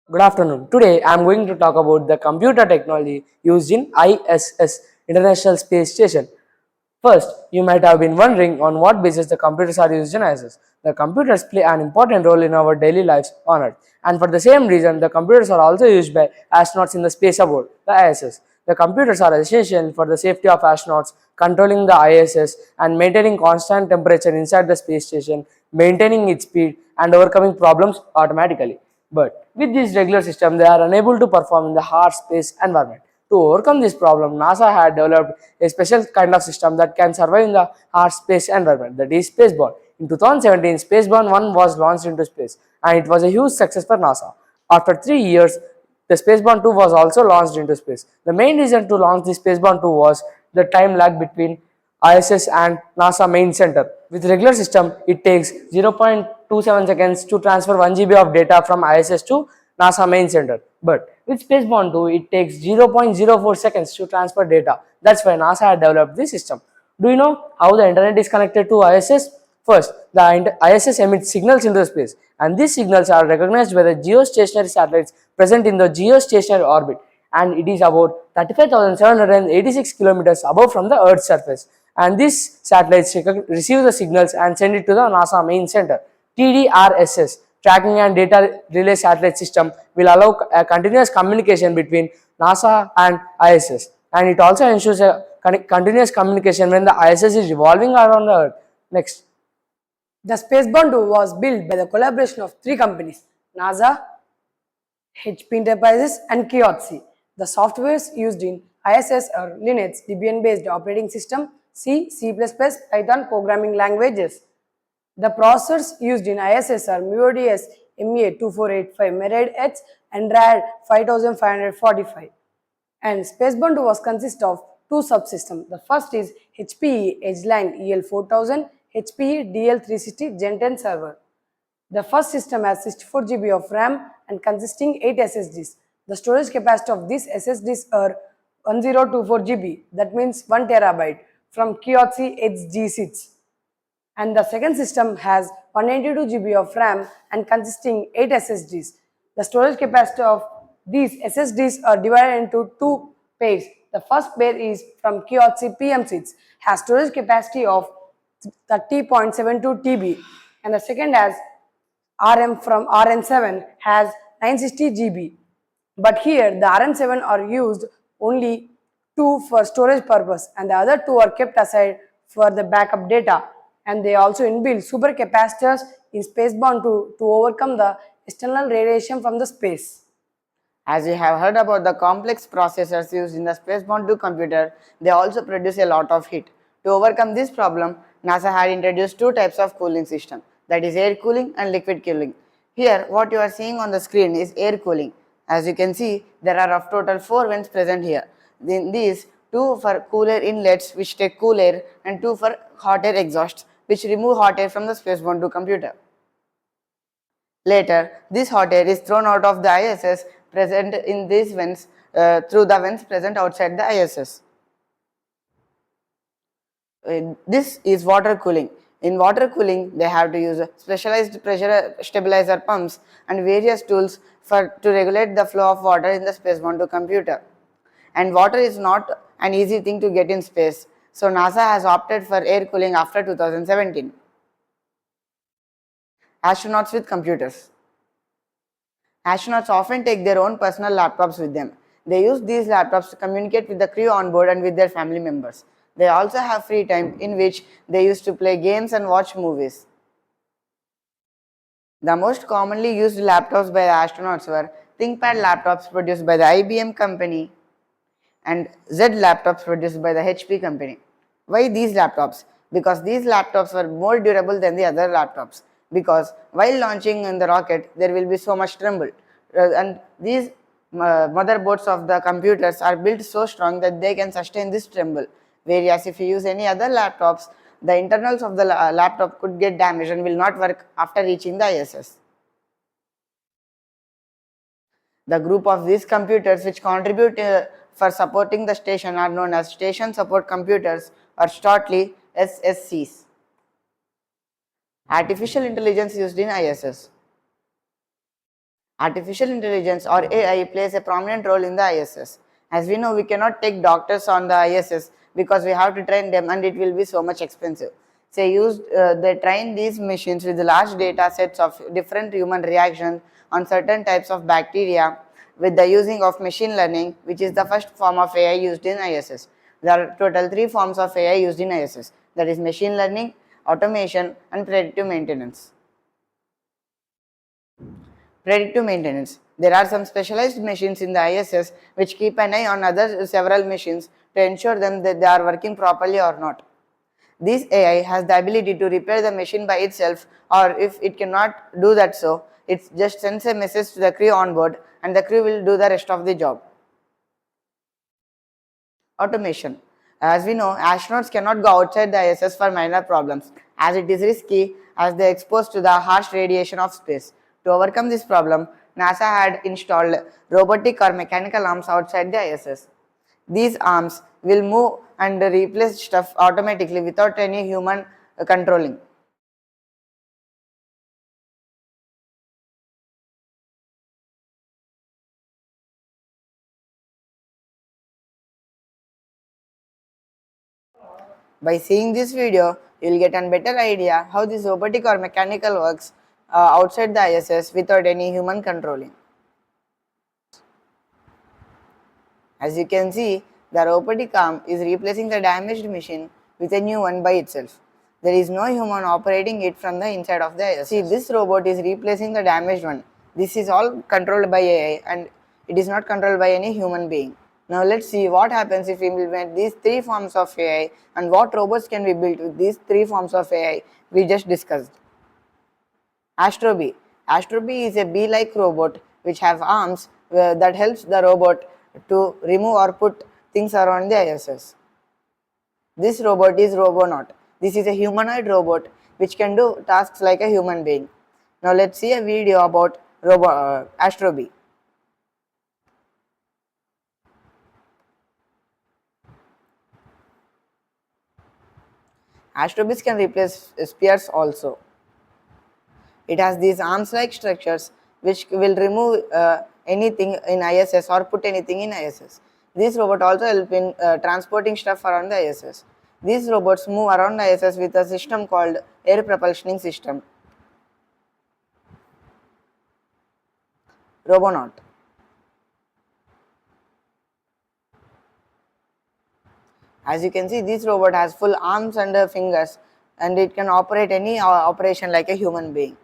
Good afternoon. Today I am going to talk about the computer technology used in ISS, International Space Station. First, you might have been wondering on what basis the computers are used in ISS. The computers play an important role in our daily lives on Earth, and for the same reason, the computers are also used by astronauts in the space aboard, the ISS. The computers are essential for the safety of astronauts, controlling the ISS, and maintaining constant temperature inside the space station, maintaining its speed, and overcoming problems automatically. But with this regular system, they are unable to perform in the harsh space environment. To overcome this problem, NASA had developed a special kind of system that can survive in the harsh space environment, that is Spaceborne. In 2017, Spaceborne 1 was launched into space, and it was a huge success for NASA. After 3 years, the Spaceborne 2 was also launched into space. The main reason to launch the Spaceborne 2 was the time lag between ISS and NASA main center. With regular system, it takes 0.27 seconds to transfer 1 GB of data from ISS to NASA main center. But with Spaceborne 2, it takes 0.04 seconds to transfer data. That's why NASA had developed this system. Do you know how the internet is connected to ISS? First, the ISS emits signals into space, and these signals are recognized by the geostationary satellites present in the geostationary orbit, and it is about 35,786 kilometers above from the Earth's surface. And these satellites receive the signals and send it to the NASA main center. TDRSS, Tracking and Data Relay Satellite System, will allow a continuous communication between NASA and ISS, and it also ensures a continuous communication when the ISS is revolving around the Earth. Next. The Spaceborne 2 was built by the collaboration of three companies: NASA, HP Enterprises, and Kioxi. The softwares used in ISS are Linux, Debian-based operating system, C, C++, Python programming languages. The processors used in ISS are MUODS MA2485 MHz and RAD 5545. And Spaceborne 2 was consist of two subsystems. The first is HPE Edgeline EL4000 HPE DL360 Gen 10 server. The first system has 64 GB of RAM and consisting 8 SSDs. The storage capacity of these SSDs are 1024 GB, that means 1 terabyte from Kioxi Edge G6. And the second system has 192 GB of RAM and consisting 8 SSDs. The storage capacity of these SSDs are divided into two pairs. The first pair is from Kioxi PM6, has storage capacity of 30.72 TB, and the second has RM from RN7 has 960 GB. But here the RN7 are used only two for storage purpose and the other two are kept aside for the backup data, and they also inbuilt supercapacitors in Spaceborne to overcome the external radiation from the space. As you have heard about the complex processors used in the Spaceborne 2 computer, they also produce a lot of heat. To overcome this problem, NASA had introduced two types of cooling system, that is air cooling and liquid cooling. Here, what you are seeing on the screen is air cooling. As you can see, there are of total 4 vents present here. In these, 2 for cooler inlets which take cool air and 2 for hot air exhausts which remove hot air from the Spaceborne 2 computer. Later, this hot air is thrown out of the ISS present in these vents through the vents present outside the ISS. This is water cooling. In water cooling, they have to use specialized pressure stabilizer pumps and various tools to regulate the flow of water in the Spaceborne 2 computer. And water is not an easy thing to get in space, so NASA has opted for air cooling after 2017. Astronauts with computers. Astronauts often take their own personal laptops with them. They use these laptops to communicate with the crew on board and with their family members. They also have free time in which they used to play games and watch movies. The most commonly used laptops by the astronauts were ThinkPad laptops produced by the IBM company and Z laptops produced by the HP company. Why these laptops? Because these laptops were more durable than the other laptops. Because while launching in the rocket, there will be so much tremble. And these motherboards of the computers are built so strong that they can sustain this tremble. Whereas if you use any other laptops, the internals of the laptop could get damaged and will not work after reaching the ISS. The group of these computers which contribute for supporting the station are known as Station Support Computers, or shortly SSCs. Artificial intelligence used in ISS. Artificial intelligence or AI plays a prominent role in the ISS. As we know, we cannot take doctors on the ISS because we have to train them and it will be so much expensive. They train these machines with large data sets of different human reactions on certain types of bacteria with the using of machine learning, which is the first form of AI used in ISS. There are total three forms of AI used in ISS, that is machine learning, automation and predictive maintenance. Predictive maintenance. There are some specialized machines in the ISS which keep an eye on other several machines to ensure them that they are working properly or not. This AI has the ability to repair the machine by itself, or if it cannot do that, so it just sends a message to the crew on board and the crew will do the rest of the job. Automation. As we know, astronauts cannot go outside the ISS for minor problems as it is risky as they are exposed to the harsh radiation of space. To overcome this problem, NASA had installed robotic or mechanical arms outside the ISS. These arms will move and replace stuff automatically without any human controlling. By seeing this video, you will get a better idea how this robotic or mechanical works outside the ISS without any human controlling. As you can see, the robotic arm is replacing the damaged machine with a new one by itself. There is no human operating it from the inside of the ISS. See, this robot is replacing the damaged one. This is all controlled by AI and it is not controlled by any human being. Now let's see what happens if we implement these three forms of AI and what robots can be built with these three forms of AI we just discussed. Astro Bee. Astro Bee is a bee-like robot which have arms that helps the robot to remove or put things around the ISS. This robot is Robonaut. This is a humanoid robot which can do tasks like a human being. Now let's see a video about Astro Bee. Astro Bees can replace spears also. It has these arms-like structures which will remove anything in ISS or put anything in ISS. This robot also help in transporting stuff around the ISS. These robots move around the ISS with a system called air propulsioning system. Robonaut. As you can see, this robot has full arms and fingers and it can operate any operation like a human being.